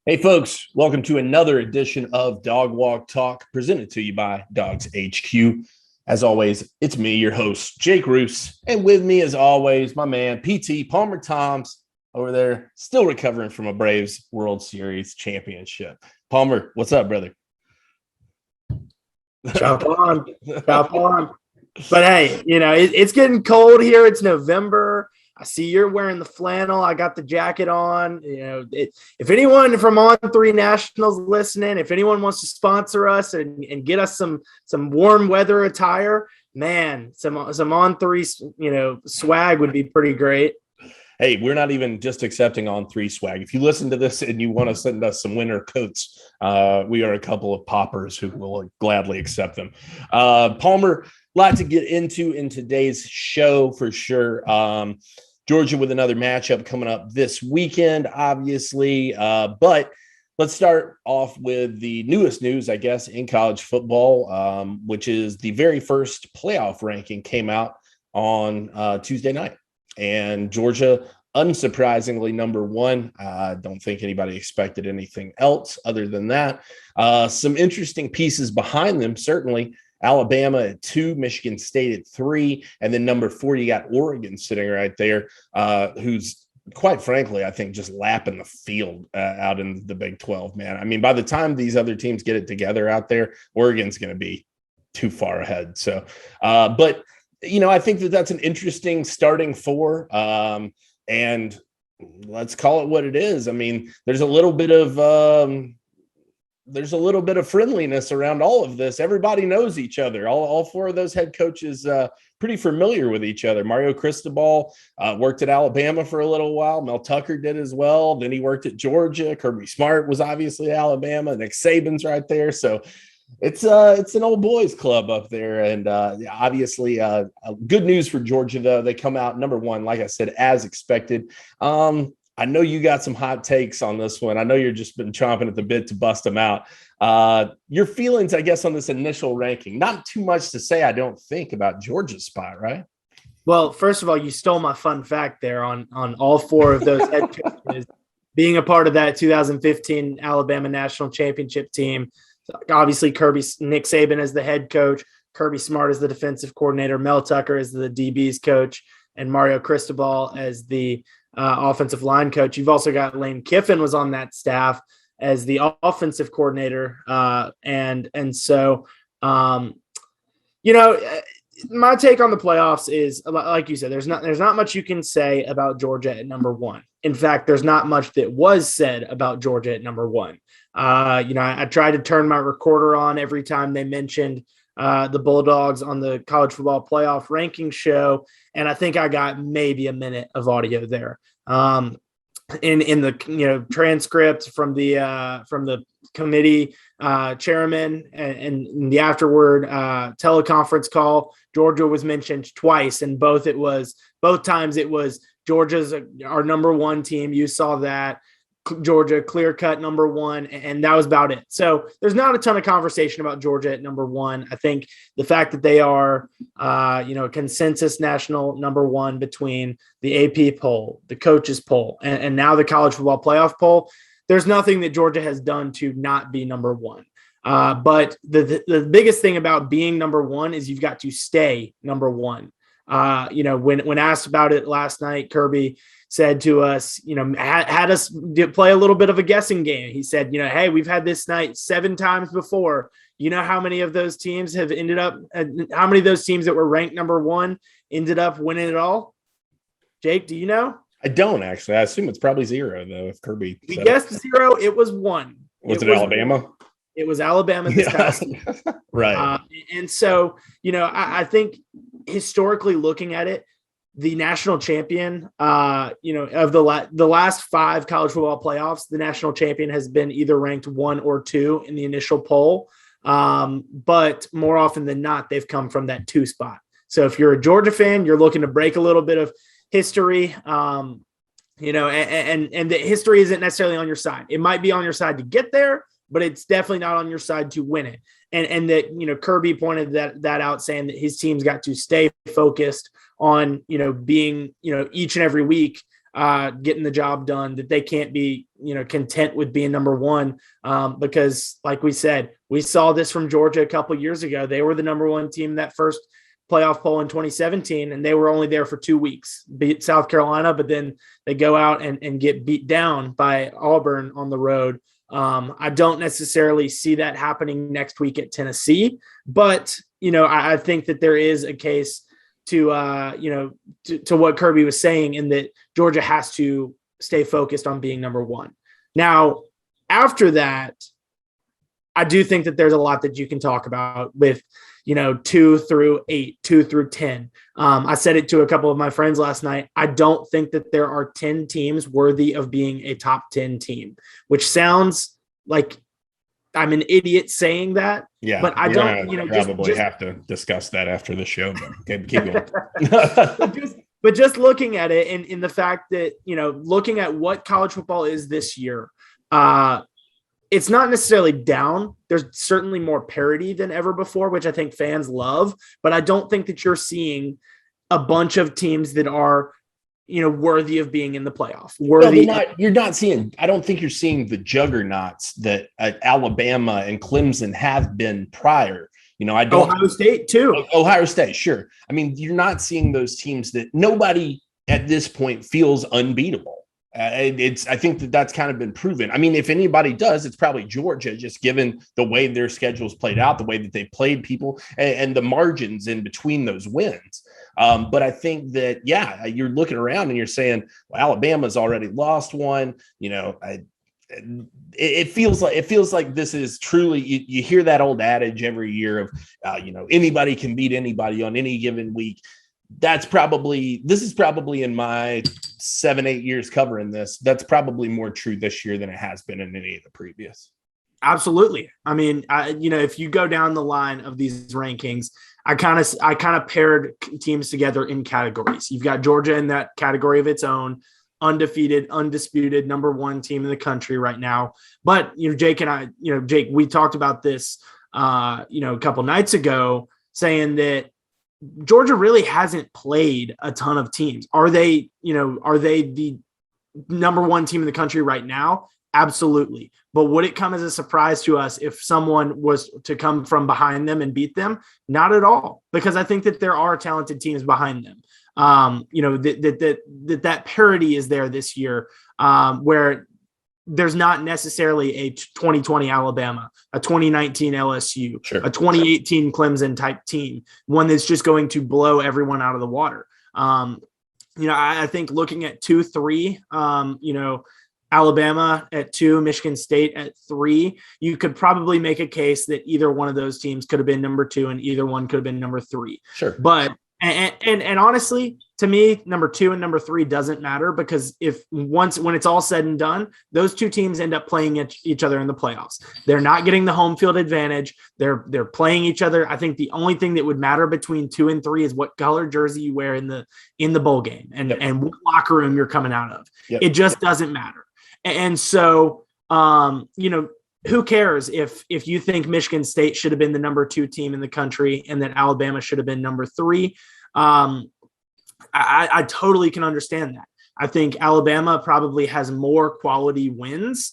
Hey, folks, welcome to another edition of Dog Walk Talk, presented to you by DawgsHQ. As always, it's me, your host, Jake Roos, and with me, as always, my man, PT Palmer Toms, over there, still recovering from a Braves World Series championship. Palmer, what's up, brother? Chop on. But hey, it's getting cold here. It's November. I see you're wearing the flannel. I got the jacket on. If anyone from On3 Nationals listening, if anyone wants to sponsor us and get us some warm weather attire, man, some On3 swag would be pretty great. Hey, we're not even just accepting On3 swag. If you listen to this and you want to send us some winter coats, we are a couple of poppers who will gladly accept them. Palmer, a lot to get into in today's show for sure. Georgia with another matchup coming up this weekend, obviously. But let's start off with the newest news, I guess, in college football, which is the very first playoff ranking came out on Tuesday night. And Georgia, unsurprisingly, number one. I don't think anybody expected anything else other than that. Some interesting pieces behind them, certainly. Alabama at 2, Michigan State at 3, and then number 4, you got Oregon sitting right there, who's quite frankly, I think, just lapping the field out in the Big 12, man. I mean, by the time these other teams get it together out there, Oregon's going to be too far ahead. So, but I think that's an interesting starting 4, and let's call it what it is. I mean, there's a little bit of friendliness around all of this. Everybody knows each other. All 4 of those head coaches pretty familiar with each other. Mario Cristobal worked at Alabama for a little while. Mel Tucker did as well. Then he worked at Georgia. Kirby Smart was obviously at Alabama. Nick Saban's right there. So it's an old boys club up there. And obviously good news for Georgia, though. They come out number 1, like I said, as expected. I know you got some hot takes on this one. I know you've just been chomping at the bit to bust them out. Your feelings, I guess, on this initial ranking. Not too much to say, I don't think, about Georgia's spot, right? Well, first of all, you stole my fun fact there on all 4 of those head coaches being a part of that 2015 Alabama National Championship team. Obviously, Nick Saban as the head coach, Kirby Smart as the defensive coordinator, Mel Tucker as the DB's coach, and Mario Cristobal as the offensive line coach. You've also got Lane Kiffin was on that staff as the offensive coordinator. So my take on the playoffs is, like you said, there's not much you can say about Georgia at number 1. In fact, there's not much that was said about Georgia at number 1. I tried to turn my recorder on every time they mentioned the Bulldogs on the college football playoff ranking show. And I think I got maybe a minute of audio there. In the transcript from the committee chairman and in the afterward teleconference call, Georgia was mentioned twice, and both times it was Georgia's our number 1 team. You saw that. Georgia clear cut number 1, and that was about it. So there's not a ton of conversation about Georgia at number 1. I think the fact that they are a consensus national number 1 between the AP poll, the coaches poll, and now the college football playoff poll, there's nothing that Georgia has done to not be number 1. But the biggest thing about being number 1 is you've got to stay number 1. When asked about it last night, Kirby said to us, had us play a little bit of a guessing game. He said, hey, we've had this night 7 times before. You know how many of those teams have ended up, how many of those teams that were ranked number 1 ended up winning it all? Jake, do you know? I don't actually. I assume it's probably 0, though, if Kirby we guessed 0. It was 1. Was it Alabama? It was Alabama this past year. Right. And so, I think historically looking at it, the national champion, of the last 5 college football playoffs, the national champion has been either ranked 1 or 2 in the initial poll. But more often than not, they've come from that 2 spot. So if you're a Georgia fan, you're looking to break a little bit of history, and the history isn't necessarily on your side. It might be on your side to get there, but it's definitely not on your side to win it. And that, Kirby pointed that out, saying that his team's got to stay focused on, being, each and every week, getting the job done, that they can't be, content with being number one. Because like we said, we saw this from Georgia a couple of years ago. They were the number one team that first playoff poll in 2017, and they were only there for 2 weeks, beat South Carolina, but then they go out and get beat down by Auburn on the road. I don't necessarily see that happening next week at Tennessee, but, I think that there is a case to what Kirby was saying, in that Georgia has to stay focused on being number one. Now, after that, I do think that there's a lot that you can talk about with, 2 through 8, 2 through 10. I said it to a couple of my friends last night. I don't think that there are 10 teams worthy of being a top 10 team, which sounds like I'm an idiot saying that. Yeah, but I don't, probably have to discuss that after the show. But keep going. but just looking at it, and in the fact that, looking at what college football is this year, it's not necessarily down. There's certainly more parity than ever before, which I think fans love, but I don't think that you're seeing a bunch of teams that are, worthy of being in the playoff. You're not seeing, I don't think you're seeing the juggernauts that Alabama and Clemson have been prior. Ohio State too. Ohio State, sure. I mean, you're not seeing those teams that nobody at this point feels unbeatable. I think that's kind of been proven. I mean, if anybody does, it's probably Georgia, just given the way their schedule's played out, the way that they played people, and the margins in between those wins. But I think that, you're looking around and you're saying, well, Alabama's already lost one. It feels like this is truly, you hear that old adage every year of, anybody can beat anybody on any given week. This is probably in my 7-8 years covering this, that's probably more true this year than it has been in any of the previous. Absolutely. I mean, if you go down the line of these rankings, I kind of paired teams together in categories. You've got Georgia in that category of its own, undefeated, undisputed number one team in the country right now. But, Jake and I, Jake, we talked about this, a couple nights ago, saying that Georgia really hasn't played a ton of teams. Are they the number one team in the country right now? Absolutely. But would it come as a surprise to us if someone was to come from behind them and beat them? Not at all, because I think that there are talented teams behind them. That parity is there this year, where there's not necessarily a 2020 Alabama, a 2019 LSU, sure, a 2018 Clemson type team, one that's just going to blow everyone out of the water. I think looking at 2, 3, Alabama at 2, Michigan State at 3, you could probably make a case that either one of those teams could have been number 2 and either one could have been number 3. Sure. But and honestly, to me, number 2 and number 3 doesn't matter, because when it's all said and done, those two teams end up playing each other in the playoffs. They're not getting the home field advantage. They're playing each other. I think the only thing that would matter between 2 and 3 is what color jersey you wear in the bowl game and what locker room you're coming out of. Yep. It just doesn't matter. And so, who cares if you think Michigan State should have been the number 2 team in the country and that Alabama should have been number 3? I totally can understand that. I think Alabama probably has more quality wins,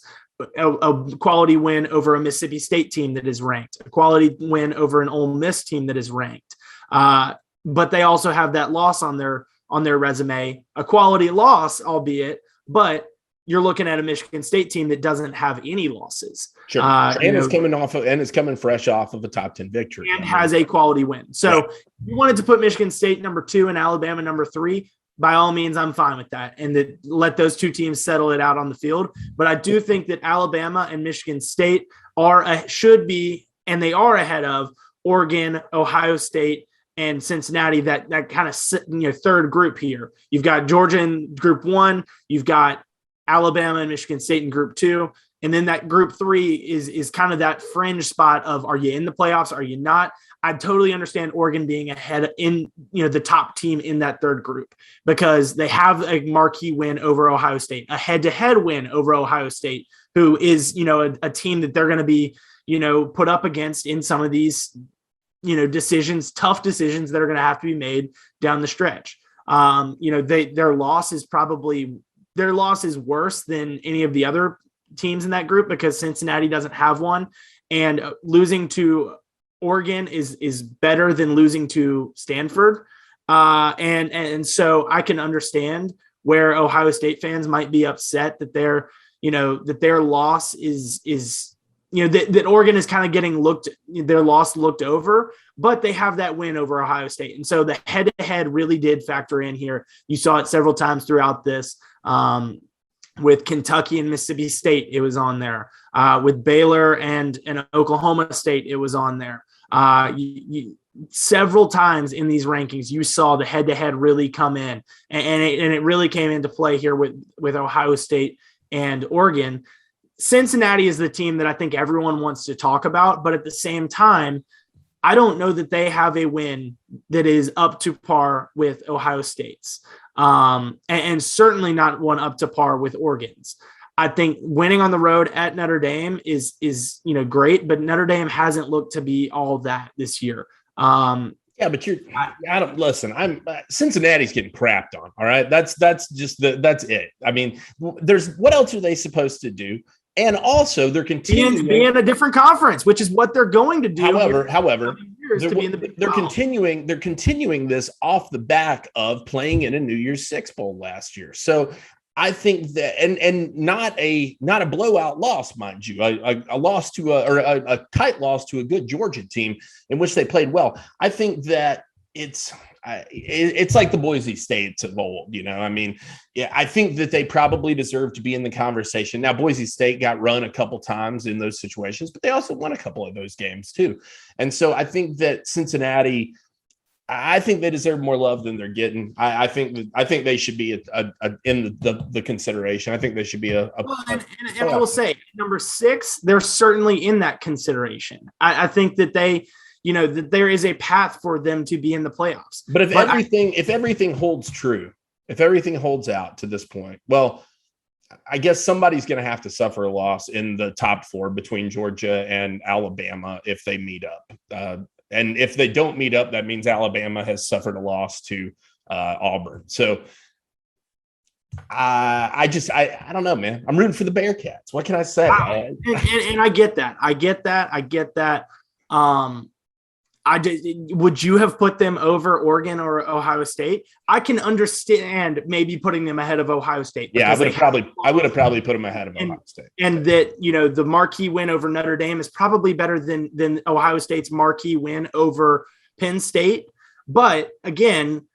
a quality win over a Mississippi State team that is ranked, a quality win over an Ole Miss team that is ranked. But they also have that loss on their resume, a quality loss, albeit, but you're looking at a Michigan State team that doesn't have any losses. Sure. And it's coming fresh off of a top 10 victory. And has a quality win. So if you wanted to put Michigan State number 2 and Alabama number 3, by all means, I'm fine with that. And let those two teams settle it out on the field. But I do think that Alabama and Michigan State should be, and they are ahead of Oregon, Ohio State, and Cincinnati, that kind of third group here. You've got Georgia in group 1. You've got Alabama and Michigan State in group 2. And then that group 3 is kind of that fringe spot of, are you in the playoffs? Are you not? I totally understand Oregon being ahead in, the top team in that third group, because they have a marquee win over Ohio State, a head-to-head win over Ohio State, who is, a team that they're going to be, put up against in some of these, tough decisions that are going to have to be made down the stretch. Their loss is probably their loss is worse than any of the other teams in that group because Cincinnati doesn't have one, and losing to Oregon is better than losing to Stanford. And so I can understand where Ohio State fans might be upset that their loss is that Oregon is kind of getting their loss looked over, but they have that win over Ohio State. And so the head-to-head really did factor in here. You saw it several times throughout this. With Kentucky and Mississippi State, it was on there. With Baylor and Oklahoma State, it was on there. Several times in these rankings, you saw the head-to-head really come in, and it really came into play here with Ohio State and Oregon. Cincinnati is the team that I think everyone wants to talk about, but at the same time, I don't know that they have a win that is up to par with Ohio State's, and certainly not one up to par with Oregon's. I think winning on the road at Notre Dame is great, but Notre Dame hasn't looked to be all that this year. Yeah, but I don't listen. Cincinnati's getting crapped on. All right. That's that's it. I mean, what else are they supposed to do? And also they're continuing be in a different conference, which is what they're going to do. However, they're continuing this off the back of playing in a New Year's Six Bowl last year. So I think that, and not a blowout loss, mind you, a loss to a tight loss to a good Georgia team in which they played well. I think that it's like the Boise States of old, I mean, yeah, I think that they probably deserve to be in the conversation. Now, Boise State got run a couple times in those situations, but they also won a couple of those games too. And so I think that Cincinnati, I think they deserve more love than they're getting. I think they should be in the consideration. I think they should be and I will say number 6, they're certainly in that consideration. I think that that there is a path for them to be in the playoffs. But if everything holds true, if everything holds out to this point, well, I guess somebody's going to have to suffer a loss in the top 4 between Georgia and Alabama if they meet up. And if they don't meet up, that means Alabama has suffered a loss to Auburn. So I don't know, man. I'm rooting for the Bearcats. What can I say? And I get that. Would you have put them over Oregon or Ohio State? I can understand maybe putting them ahead of Ohio State. Yeah, I would have probably put them ahead of Ohio State. And that, the marquee win over Notre Dame is probably better than Ohio State's marquee win over Penn State. But again,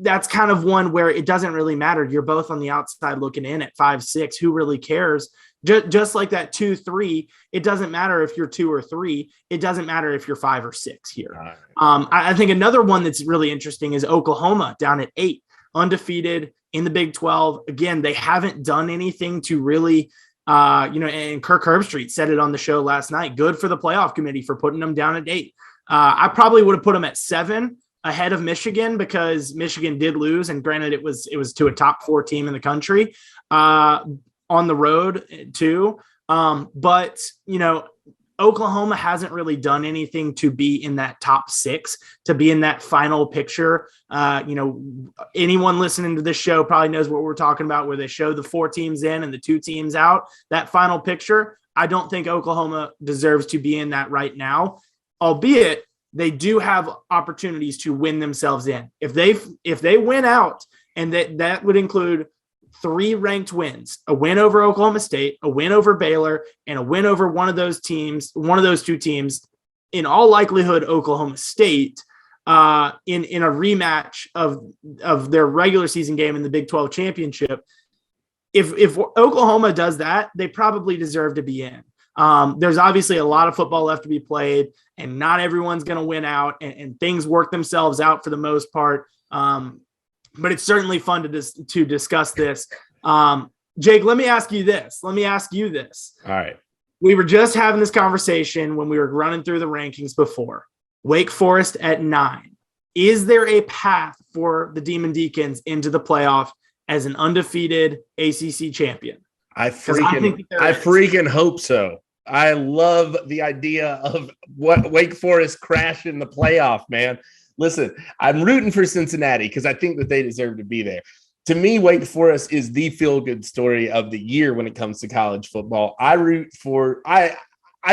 that's kind of one where it doesn't really matter. You're both on the outside looking in at 5-6. Who really cares? Just like that 2-3, it doesn't matter if you're 2 or 3. It doesn't matter if you're 5 or 6 here. Right. I think another one that's really interesting is Oklahoma down at 8, undefeated in the Big 12. Again, they haven't done anything to really, and Kirk Herbstreit said it on the show last night. Good for the playoff committee for putting them down at 8. I probably would have put them at 7 ahead of Michigan because Michigan did lose, and granted, it was to a top 4 team in the country. On the road too. But Oklahoma hasn't really done anything to be in that top 6, to be in that final picture. Anyone listening to this show probably knows what we're talking about, where they show the 4 teams in and the 2 teams out, that final picture. I don't think Oklahoma deserves to be in that right now, albeit they do have opportunities to win themselves in. If they win out, and that would include 3 ranked wins, a win over Oklahoma State, a win over Baylor, and a win over one of those 2 teams, in all likelihood, Oklahoma State, in a rematch of their regular season game in the Big 12 championship. If Oklahoma does that, they probably deserve to be in. There's obviously a lot of football left to be played, and not everyone's going to win out, and things work themselves out for the most part. But it's certainly fun to discuss this. Jake, let me ask you this. All right. We were just having this conversation when we were running through the rankings before. Wake Forest at 9. Is there a path for the Demon Deacons into the playoff as an undefeated ACC champion? I freaking hope so. I love the idea of what Wake Forest crashed in the playoff, man. Listen, I'm rooting for Cincinnati because I think that they deserve to be there. to me, Wake Forest is the feel-good story of the year when it comes to college football. I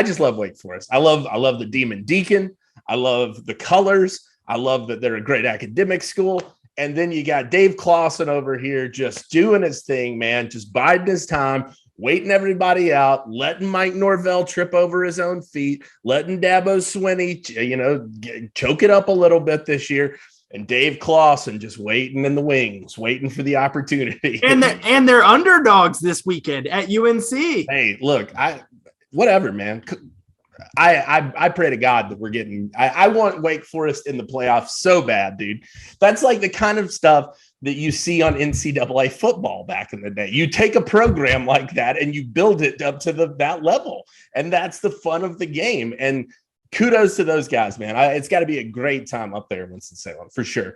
just love Wake Forest. I love the Demon Deacon. I love the colors. I love that they're a great academic school. And then you got Dave Clawson over here just doing his thing, man, just biding his time, waiting everybody out, letting Mike Norvell trip over his own feet, letting Dabo Swinney, choke it up a little bit this year. And Dave Clawson just waiting in the wings, waiting for the opportunity. And they're underdogs this weekend at UNC. Hey, look, whatever, man. I pray to God that we're getting. I want Wake Forest in the playoffs so bad, dude. That's like the kind of stuff that you see on NCAA football back in the day. You take a program like that and you build it up to that level, and that's the fun of the game. And kudos to those guys, man. It's got to be a great time up there in Winston-Salem for sure.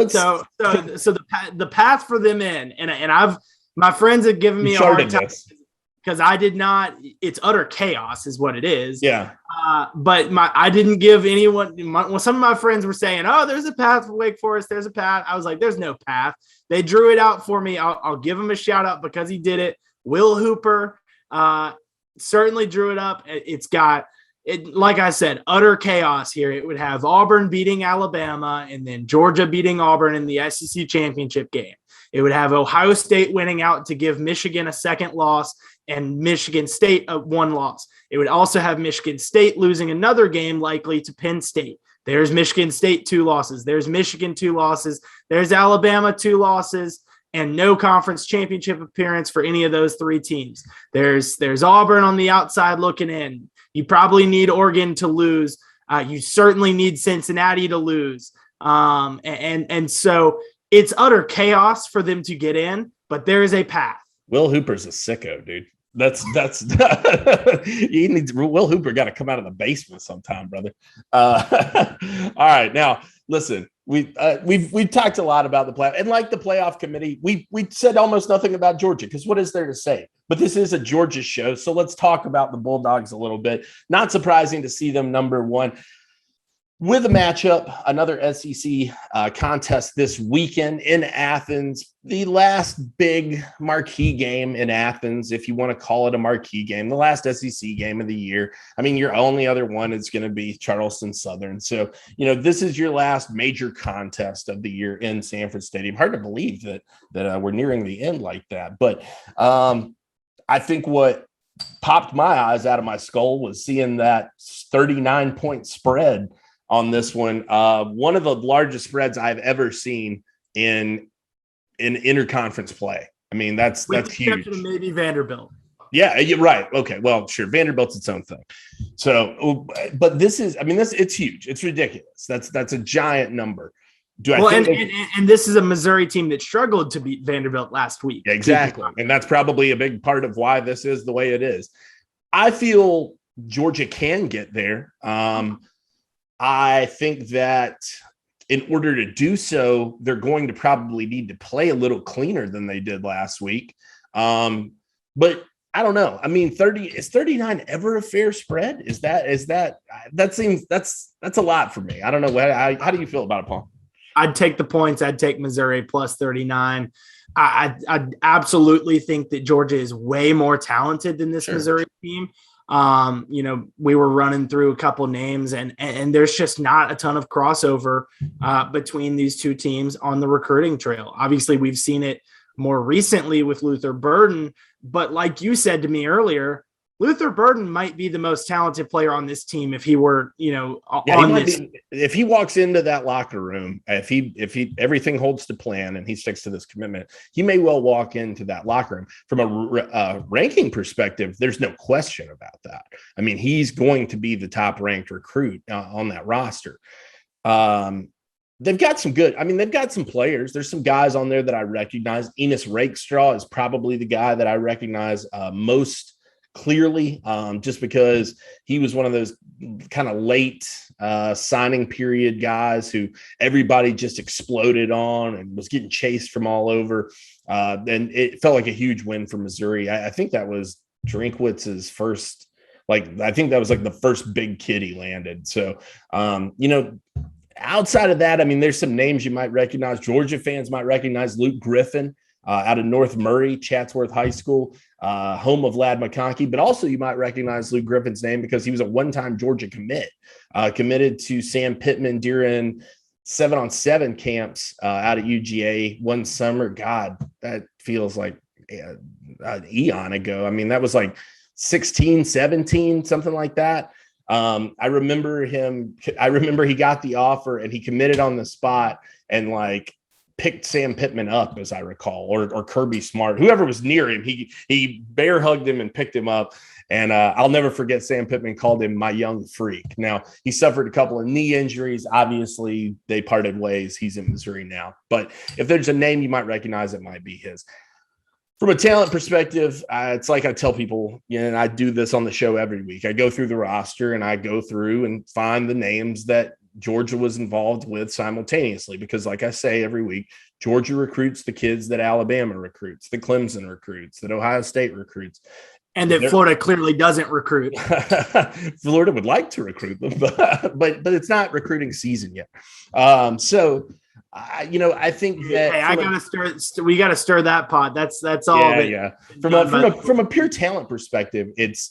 So the path for them and my friends have given me a hard time because I did not. It's utter chaos, is what it is. Yeah. But I didn't give anyone. Some of my friends were saying, "Oh, there's a path for Wake Forest. There's a path." I was like, "There's no path." They drew it out for me. I'll give him a shout out because he did it. Will Hooper certainly drew it up. It's got. Like I said, utter chaos here. It would have Auburn beating Alabama and then Georgia beating Auburn in the SEC championship game. It would have Ohio State winning out to give Michigan a second loss and Michigan State one loss. It would also have Michigan State losing another game likely to Penn State. There's Michigan State 2 losses. There's Michigan 2 losses. There's Alabama 2 losses. And no conference championship appearance for any of those 3 teams. There's Auburn on the outside looking in. You probably need Oregon to lose. You certainly need Cincinnati to lose. And so it's utter chaos for them to get in, but there is a path. Will Hooper's a sicko, dude. That's Will Hooper got to come out of the basement sometime, brother. All right, now listen. We've talked a lot about the playoff, and like the playoff committee, we said almost nothing about Georgia because what is there to say? But this is a Georgia show, so let's talk about the Bulldogs a little bit. Not surprising to see them number 1 with a matchup, another SEC contest this weekend in Athens. The last big marquee game in Athens, if you want to call it a marquee game, the last SEC game of the year. I mean, your only other one is going to be Charleston Southern. So, this is your last major contest of the year in Sanford Stadium. Hard to believe that we're nearing the end like that. But I think what popped my eyes out of my skull was seeing that 39-point spread on this one. One of the largest spreads I've ever seen in interconference play. I mean, that's huge. Maybe Vanderbilt. Yeah, you're right. Okay, well, sure. Vanderbilt's its own thing. So, but it's huge. It's ridiculous. That's a giant number. And this is a Missouri team that struggled to beat Vanderbilt last week. Exactly. And that's probably a big part of why this is the way it is. I feel Georgia can get there. I think that in order to do so, they're going to probably need to play a little cleaner than they did last week. But I don't know. I mean, 39 ever a fair spread? That seems that's a lot for me. I don't know. How do you feel about it, Paul? I'd take the points. I'd take Missouri plus 39. I absolutely think that Georgia is way more talented than this Missouri team. We were running through a couple names and there's just not a ton of crossover between these two teams on the recruiting trail. Obviously, we've seen it more recently with Luther Burden, but like you said to me earlier, Luther Burden might be the most talented player on this team if he were, if he walks into that locker room, if he everything holds to plan and he sticks to this commitment, he may well walk into that locker room. From a ranking perspective, there's no question about that. I mean, he's going to be the top ranked recruit on that roster. They've got some they've got some players. There's some guys on there that I recognize. Enos Rakestraw is probably the guy that I recognize most clearly, just because he was one of those kind of late signing period guys who everybody just exploded on and was getting chased from all over. And it felt like a huge win for Missouri. I think that was Drinkwitz's first, I think that was like the first big kid he landed. So, outside of that, I mean, there's some names you might recognize. Georgia fans might recognize Luke Griffin out of North Murray, Chatsworth High School, home of Ladd McConkey. But also you might recognize Luke Griffin's name because he was a one-time Georgia commit, committed to Sam Pittman during 7-on-7 camps out at UGA one summer. God, that feels like an eon ago. I mean, that was like 16, 17, something like that. I remember he got the offer and he committed on the spot and like picked Sam Pittman up, as I recall, or Kirby Smart, whoever was near him. He bear hugged him and picked him up. And I'll never forget Sam Pittman called him my young freak. Now, he suffered a couple of knee injuries. Obviously, they parted ways. He's in Missouri now. But if there's a name you might recognize, it might be his. From a talent perspective, it's like I tell people, and I do this on the show every week. I go through the roster and I go through and find the names that Georgia was involved with simultaneously. Because like I say every week, Georgia recruits the kids that Alabama recruits, that Clemson recruits, that Ohio State recruits. And that Florida clearly doesn't recruit. Florida would like to recruit them, but it's not recruiting season yet. I think that we gotta stir that pot. That's all. Yeah. From a pure talent perspective, it's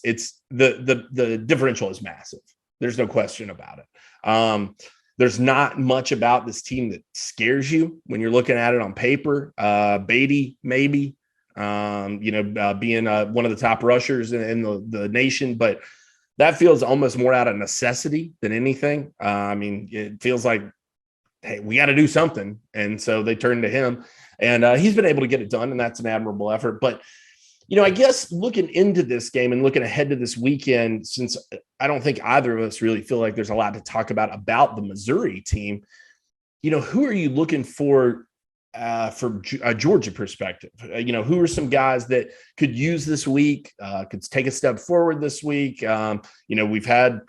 the differential is massive. There's no question about it. There's not much about this team that scares you when you're looking at it on paper. Beatty, maybe, being one of the top rushers in the nation, but that feels almost more out of necessity than anything. It feels like, hey, we got to do something. And so they turned to him and he's been able to get it done. And that's an admirable effort. But, I guess looking into this game and looking ahead to this weekend, since I don't think either of us really feel like there's a lot to talk about the Missouri team, who are you looking for from a Georgia perspective? Who are some guys that could use this week, could take a step forward this week? We've had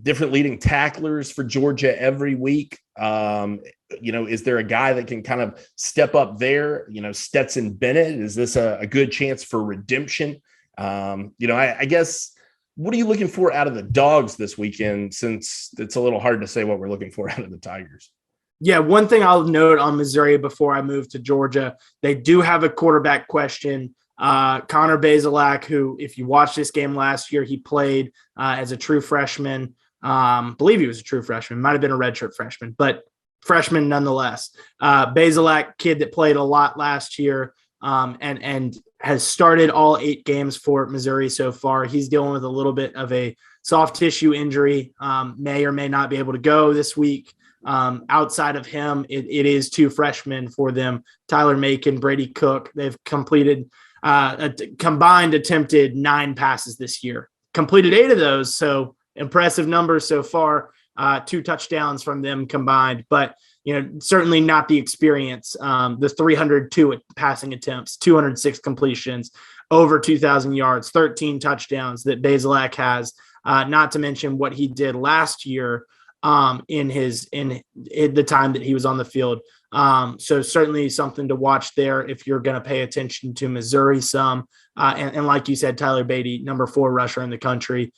different leading tacklers for Georgia every week. Is there a guy that can kind of step up there? Stetson Bennett, is this a good chance for redemption? I guess, what are you looking for out of the Dawgs this weekend, since it's a little hard to say what we're looking for out of the Tigers? Yeah, one thing I'll note on Missouri before I move to Georgia, they do have a quarterback question. Connor Basilak, who, if you watched this game last year, he played as a true freshman. Believe he was a true freshman, might have been a redshirt freshman, but freshman nonetheless. Basilak, kid that played a lot last year and has started all 8 games for Missouri so far. He's dealing with a little bit of a soft tissue injury, may or may not be able to go this week. Outside of him, it is 2 freshmen for them, Tyler Macon, Brady Cook. They've completed combined attempted 9 passes this year, completed 8 of those. So impressive numbers so far, 2 touchdowns from them combined, but certainly not the experience. The 302 passing attempts, 206 completions, over 2,000 yards, 13 touchdowns that Basilak has, not to mention what he did last year in the time that he was on the field. So certainly something to watch there if you're going to pay attention to Missouri some. And like you said, Tyler Beatty, number 4 rusher in the country,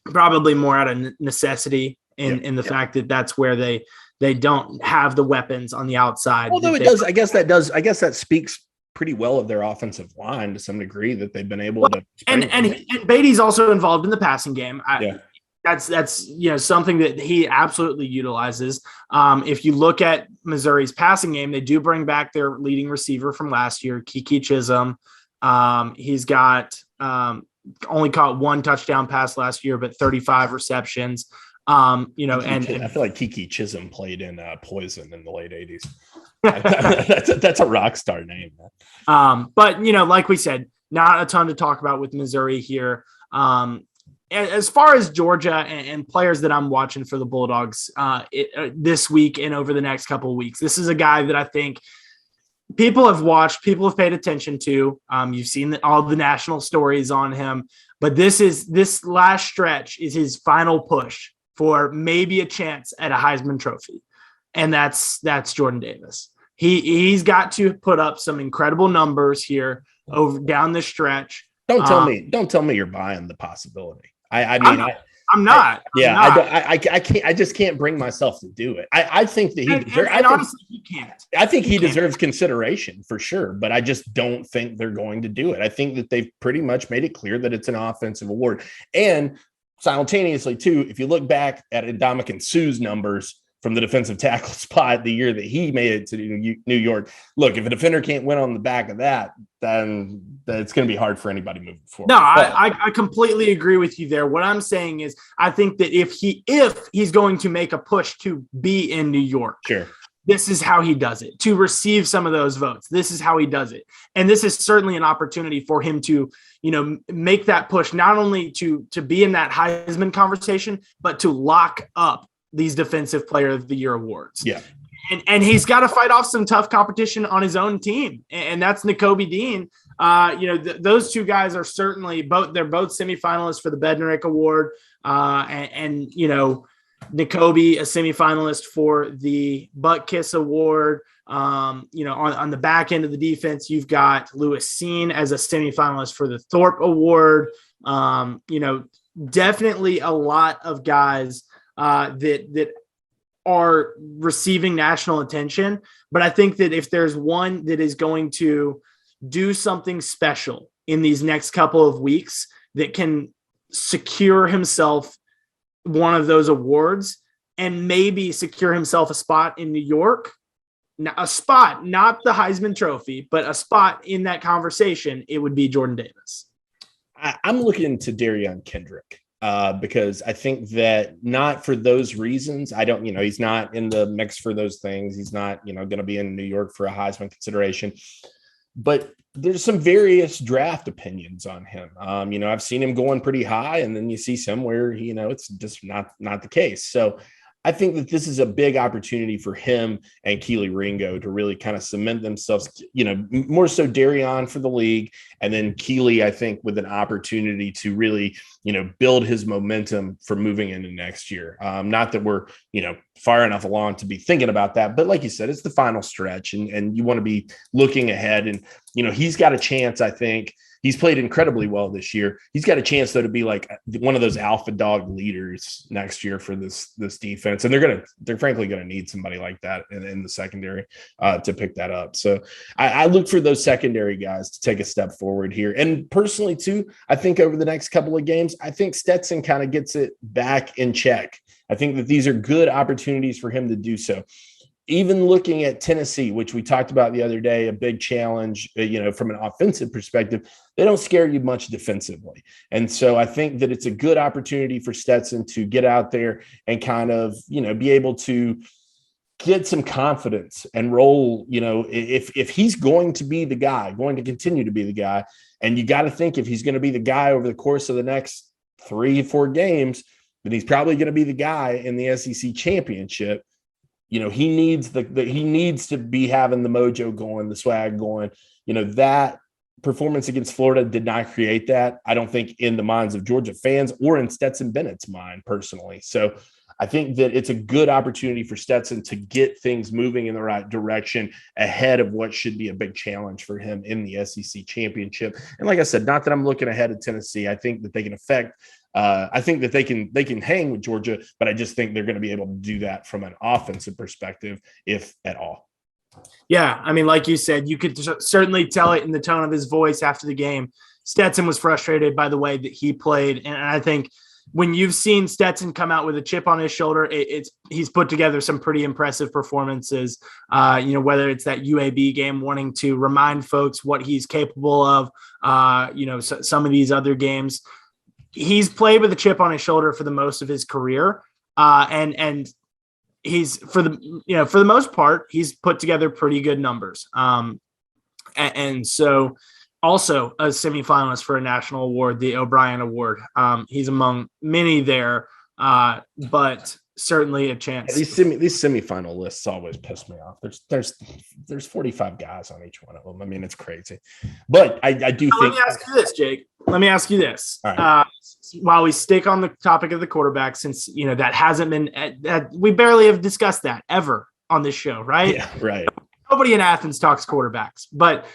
probably more out of necessity in the fact that that's where they don't have the weapons on the outside. Although I guess that speaks pretty well of their offensive line to some degree, that they've been able to. And Beatty's also involved in the passing game. That's something that he absolutely utilizes. If you look at Missouri's passing game, they do bring back their leading receiver from last year, Kiki Chisholm. He's got only caught 1 touchdown pass last year, but 35 receptions. I feel like Kiki Chisholm played in Poison in the late 80s. that's a rock star name. But like we said, not a ton to talk about with Missouri here. As far as Georgia and players that I'm watching for the Bulldogs this week and over the next couple of weeks, this is a guy that I think people have watched, people have paid attention to. You've seen all the national stories on him, but this last stretch is his final push for maybe a chance at a Heisman Trophy, and that's Jordan Davis. He's got to put up some incredible numbers here down the stretch. Don't tell me you're buying the possibility. I I'm not. I can't. I just can't bring myself to do it. I think that he deserves. Honestly, he can't. I think he deserves consideration for sure, but I just don't think they're going to do it. I think that they've pretty much made it clear that it's an offensive award, and simultaneously too, if you look back at Ndamukong Suh's numbers from the defensive tackle spot the year that he made it to New York. Look, if a defender can't win on the back of that, then it's going to be hard for anybody moving forward. No, I completely agree with you there. What I'm saying is I think that if he's going to make a push to be in New York, sure, this is how he does it, to receive some of those votes. This is how he does it. And this is certainly an opportunity for him to, make that push, not only to be in that Heisman conversation, but to lock up these Defensive Player of the Year awards. Yeah. And he's got to fight off some tough competition on his own team. And that's Nakobe Dean. Those two guys are certainly they're both semifinalists for the Bednarik Award. And Nakobe, a semifinalist for the Butt Kiss Award. On the back end of the defense, you've got Lewis Seen as a semifinalist for the Thorpe Award. Definitely a lot of guys that are receiving national attention. But I think that if there's one that is going to do something special in these next couple of weeks that can secure himself one of those awards and maybe secure himself a spot in New York, a spot, not the Heisman Trophy, but a spot in that conversation, it would be Jordan Davis. I'm looking to Darion Kendrick. Because I think that not for those reasons, he's not in the mix for those things. He's not, going to be in New York for a Heisman consideration, but there's some various draft opinions on him. I've seen him going pretty high, and then you see somewhere, it's just not the case. So I think that this is a big opportunity for him and Kelee Ringo to really kind of cement themselves, more so Darion for the league. And then Kelee, I think, with an opportunity to really, build his momentum for moving into next year. Not that we're, far enough along to be thinking about that, but like you said, it's the final stretch and you want to be looking ahead. And, he's got a chance, I think. He's played incredibly well this year. He's got a chance, though, to be like one of those alpha dog leaders next year for this defense. And they're frankly going to need somebody like that in the secondary to pick that up. So I look for those secondary guys to take a step forward here. And personally, too, I think over the next couple of games, I think Stetson kind of gets it back in check. I think that these are good opportunities for him to do so. Even looking at Tennessee, which we talked about the other day, a big challenge, from an offensive perspective, they don't scare you much defensively. And so I think that it's a good opportunity for Stetson to get out there and kind of, be able to get some confidence and roll, if he's going to be the guy, going to continue to be the guy, and you got to think if he's going to be the guy over the course of the next 3-4 games, then he's probably going to be the guy in the SEC championship. He needs he needs to be having the mojo going, the swag going. That performance against Florida did not create that, I don't think, in the minds of Georgia fans or in Stetson Bennett's mind personally. So I think that it's a good opportunity for Stetson to get things moving in the right direction ahead of what should be a big challenge for him in the SEC championship. And like I said, not that I'm looking ahead of Tennessee. I think that they can I think that they can hang with Georgia, but I just think they're going to be able to do that from an offensive perspective, if at all. Yeah, I mean, like you said, you could certainly tell it in the tone of his voice after the game. Stetson was frustrated by the way that he played, and I think when you've seen Stetson come out with a chip on his shoulder, he's put together some pretty impressive performances. Whether it's that UAB game, wanting to remind folks what he's capable of. Some of these other games. He's played with a chip on his shoulder for the most of his career. And he's for the most part, he's put together pretty good numbers. And so also a semifinalist for a national award, the O'Brien Award. He's among many there, but certainly a chance. These semifinal lists always piss me off. There's 45 guys on each one of them. I mean, it's crazy. But I do think. Let me ask you this, Jake. Let me ask you this. All right. While we stick on the topic of the quarterback, since that hasn't been, we barely have discussed that ever on this show, right? Yeah, right. Nobody in Athens talks quarterbacks, but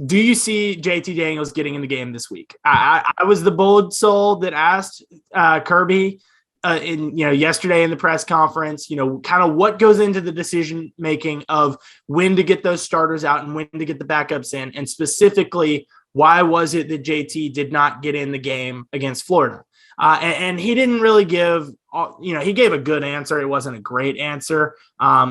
Do you see JT Daniels getting in the game this week? I was the bold soul that asked Kirby yesterday in the press conference, kind of what goes into the decision making of when to get those starters out and when to get the backups in, and specifically, why was it that JT did not get in the game against Florida? And he didn't really give, he gave a good answer. It wasn't a great answer.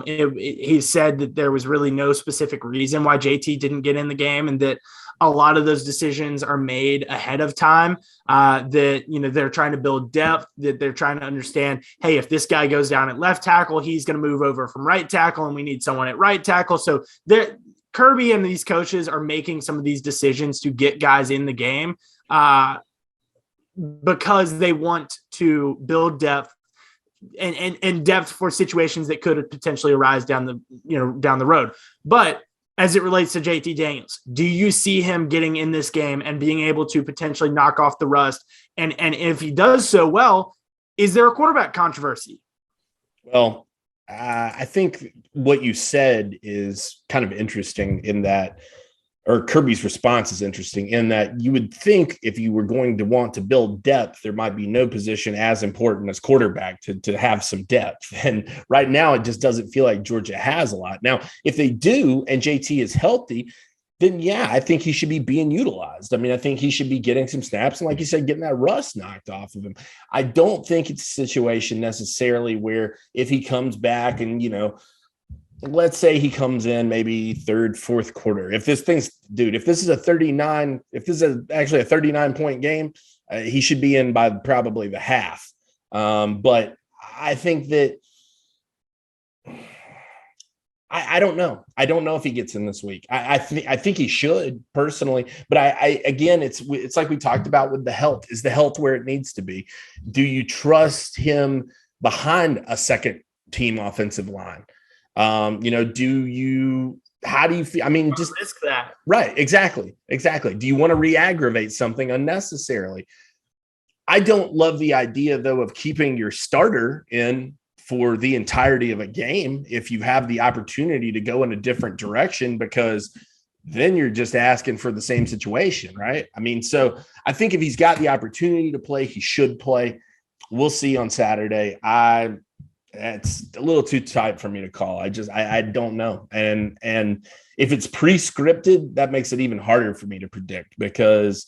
He said that there was really no specific reason why JT didn't get in the game, and that a lot of those decisions are made ahead of time, that, they're trying to build depth, that they're trying to understand, hey, if this guy goes down at left tackle, he's going to move over from right tackle, and we need someone at right tackle. So Kirby and these coaches are making some of these decisions to get guys in the game, because they want to build depth and depth for situations that could potentially arise down the road. But as it relates to JT Daniels, do you see him getting in this game and being able to potentially knock off the rust? And if he does so well, is there a quarterback controversy? Well, I think what you said is kind of interesting in that, or Kirby's response is interesting in that you would think if you were going to want to build depth, there might be no position as important as quarterback to have some depth. And right now, it just doesn't feel like Georgia has a lot. Now, if they do and JT is healthy, then yeah, I think he should be being utilized. I mean, I think he should be getting some snaps and, like you said, getting that rust knocked off of him. I don't think it's a situation necessarily where if he comes back and, let's say he comes in maybe third, fourth quarter. If this is a 39-point game, he should be in by probably the half. But I think that I don't know. I don't know if he gets in this week. I think he should personally, but I again, it's like we talked about with the health. Is the health where it needs to be? Do you trust him behind a second team offensive line? How do you feel? I mean, just risk that. Right. Exactly. Do you want to re-aggravate something unnecessarily? I don't love the idea, though, of keeping your starter in for the entirety of a game if you have the opportunity to go in a different direction, because then you're just asking for the same situation, right? I mean, so I think if he's got the opportunity to play, he should play. We'll see on Saturday. It's a little too tight for me to call. I don't know. And if it's pre-scripted, that makes it even harder for me to predict, because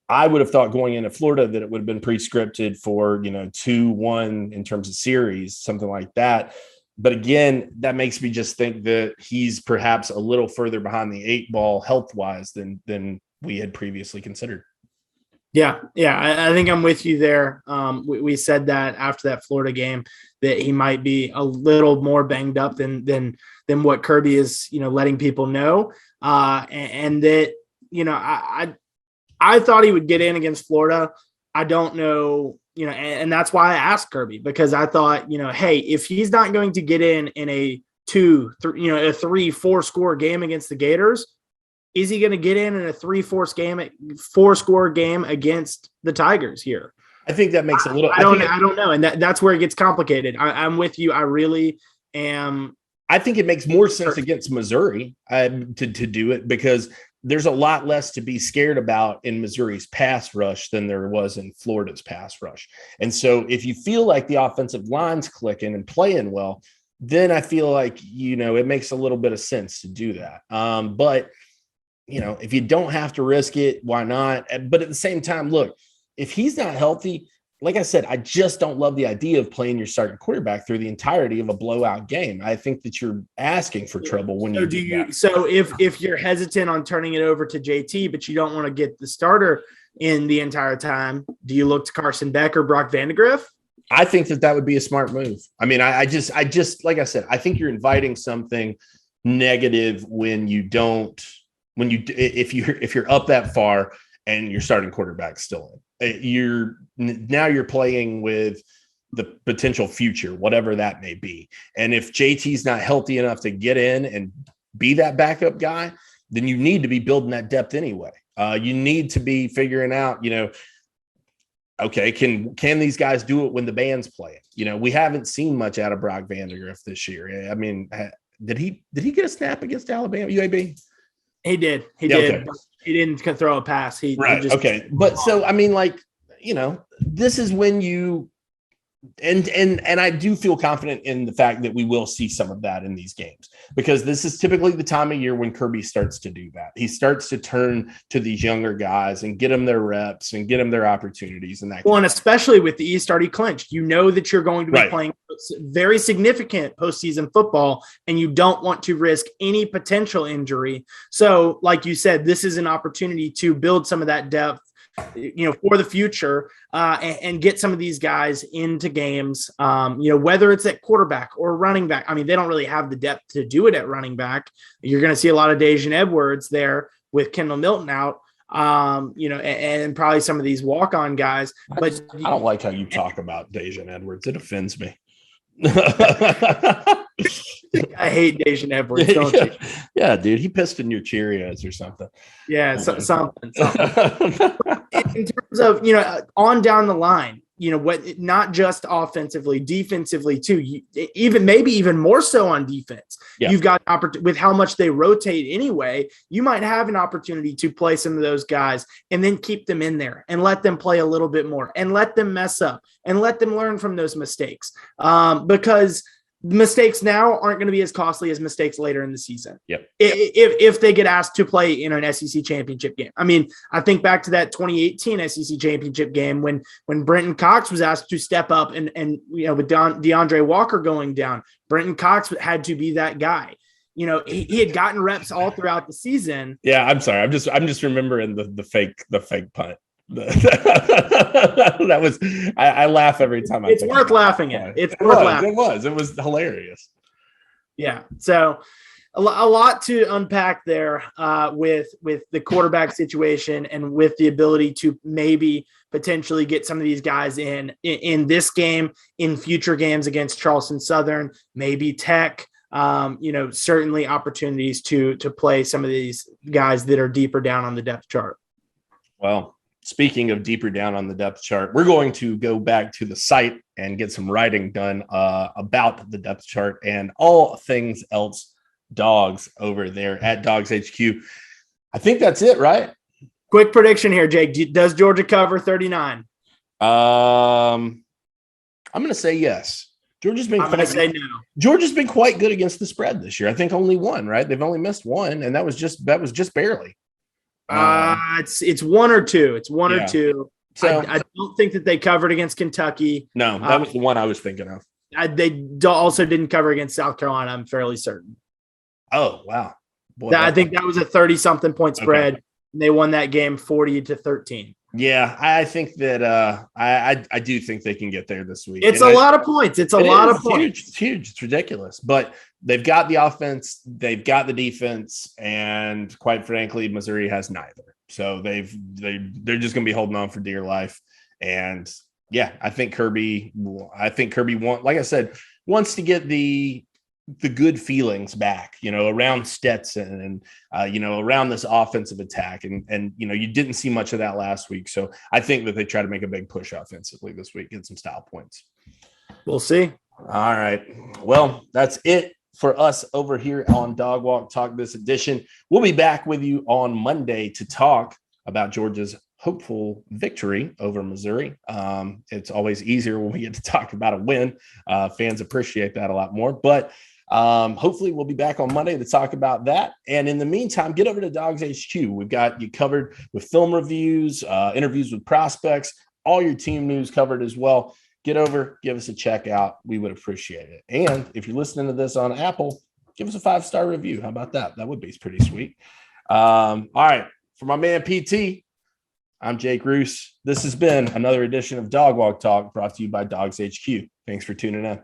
I would have thought going into Florida that it would have been pre-scripted for, 2-1 in terms of series, something like that. But again, that makes me just think that he's perhaps a little further behind the 8 ball health-wise than we had previously considered. Yeah. I think I'm with you there. We said that after that Florida game that he might be a little more banged up than what Kirby is, letting people know. And that, I thought he would get in against Florida. I don't know, and that's why I asked Kirby, because I thought, hey, if he's not going to get in a 3-4 score game against the Gators, is he going to get in a 4 score game against the Tigers here? I think that makes a little. I don't know, and that's where it gets complicated. I'm with you. I really am. I think it makes more sense against Missouri to do it, because there's a lot less to be scared about in Missouri's pass rush than there was in Florida's pass rush. And so if you feel like the offensive line's clicking and playing well, then I feel like, it makes a little bit of sense to do that. But if you don't have to risk it, why not? But at the same time, look, if he's not healthy, like I said, I just don't love the idea of playing your starting quarterback through the entirety of a blowout game. I think that you're asking for trouble when you do that. So if you're hesitant on turning it over to JT, but you don't want to get the starter in the entire time, do you look to Carson Beck or Brock Vandegrift? I think that would be a smart move. I mean, I just like I said, I think you're inviting something negative if you're up that far and your starting quarterback still in. You're playing with the potential future, whatever that may be. And if JT's not healthy enough to get in and be that backup guy, then you need to be building that depth anyway. You need to be figuring out, okay, can these guys do it when the band's playing? We haven't seen much out of Brock Vandegrift this year. I mean, did he get a snap against Alabama, UAB? He did. He did. Okay. He didn't throw a pass. He just okay. But so I mean, like, this is when you and I do feel confident in the fact that we will see some of that in these games, because this is typically the time of year when Kirby starts to do that. He starts to turn to these younger guys and get them their reps and get them their opportunities. And and especially with the East already clinched, that you're going to be playing very significant postseason football, and you don't want to risk any potential injury. So, like you said, this is an opportunity to build some of that depth, for the future, and get some of these guys into games, whether it's at quarterback or running back. I mean, they don't really have the depth to do it at running back. You're going to see a lot of Daijun Edwards there with Kendall Milton out, and probably some of these walk-on guys. But I don't like how you talk about Daijun Edwards. It offends me. I hate Daijun Edwards, don't you? Yeah, dude, he pissed in your Cheerios or something. Yeah, something. In terms of, on down the line, not just offensively, defensively too, maybe even more so on defense. Yeah. You've got with how much they rotate anyway, you might have an opportunity to play some of those guys and then keep them in there and let them play a little bit more and let them mess up and let them learn from those mistakes. Because mistakes now aren't going to be as costly as mistakes later in the season. Yep. If they get asked to play in an SEC championship game. I mean, I think back to that 2018 SEC championship game when Brenton Cox was asked to step up and with DeAndre Walker going down, Brenton Cox had to be that guy. He had gotten reps all throughout the season. Yeah, I'm sorry. I'm just remembering the fake punt. That was I laugh every time. It's worth laughing at. It was hilarious. Yeah. So a lot to unpack there with the quarterback situation and with the ability to maybe potentially get some of these guys in this game, in future games against Charleston Southern, maybe Tech. Certainly opportunities to play some of these guys that are deeper down on the depth chart. Well, speaking of deeper down on the depth chart, we're going to go back to the site and get some writing done about the depth chart and all things else Dawgs over there at DawgsHQ. I think that's it, right? Quick prediction here, Jake. Does Georgia cover 39? I'm going to say yes. I'm going to say no. Georgia's been quite good against the spread this year. I think only one, right? They've only missed one, and that was just barely. It's one or two. It's one or two. So I don't think that they covered against Kentucky. No, that was the one I was thinking of. They also didn't cover against South Carolina. I'm fairly certain. Oh, wow. Boy, I think that was a 30-something point spread. Okay. And they won that game 40-13. Yeah, I think that I do think they can get there this week. It's a lot of points. It's huge. It's ridiculous. But they've got the offense, they've got the defense, and quite frankly, Missouri has neither. So they're just going to be holding on for dear life. And yeah, I think Kirby wants to get the good feelings back, around Stetson and, around this offensive attack. And you didn't see much of that last week. So I think that they try to make a big push offensively this week, get some style points. We'll see. All right. Well, that's it for us over here on Dog Walk Talk this edition. We'll be back with you on Monday to talk about Georgia's hopeful victory over Missouri. It's always easier when we get to talk about a win. Fans appreciate that a lot more, but hopefully we'll be back on Monday to talk about that. And in the meantime, get over to DawgsHQ. We've got you covered with film reviews, interviews with prospects, all your team news covered as well. Get over, give us a check out. We would appreciate it. And if you're listening to this on Apple, give us a 5-star review. How about that? That would be pretty sweet. All right. For my man PT, I'm Jake Roos. This has been another edition of Dog Walk Talk brought to you by DawgsHQ. Thanks for tuning in.